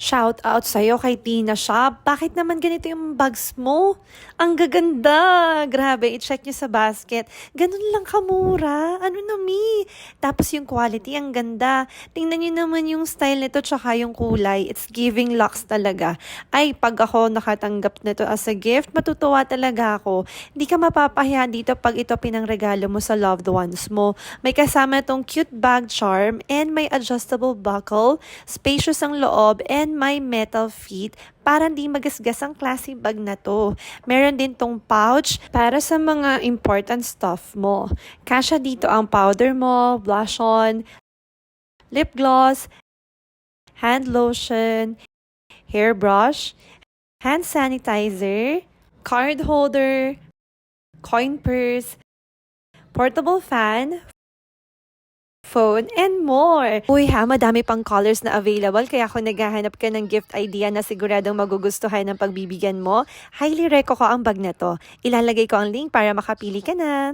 Shout out sa'yo kay Tina Shop. Bakit naman ganito yung bags mo? Ang gaganda! Grabe, i-check nyo sa basket. Ganun lang kamura. Ano na, mi? Tapos yung quality, ang ganda. Tingnan nyo naman yung style nito tsaka yung kulay. It's giving luxe talaga. Ay, pag ako nakatanggap nito as a gift, matutuwa talaga ako. Hindi ka mapapahiya dito pag ito pinangregalo mo sa loved ones mo. May kasama itong cute bag charm and may adjustable buckle, spacious ang loob, and may metal feet para hindi magasgas ang classy bag na to. Meron din tong pouch para sa mga important stuff mo. Kasya dito ang powder mo, blush on, lip gloss, hand lotion, hairbrush, hand sanitizer, card holder, coin purse, portable fan, phone, and more. Uy ha, madami pang colors na available kaya kung naghahanap ka ng gift idea na siguradong magugustuhan ng pagbibigyan mo, highly reco ko ang bag na to. Ilalagay ko ang link para makapili ka na.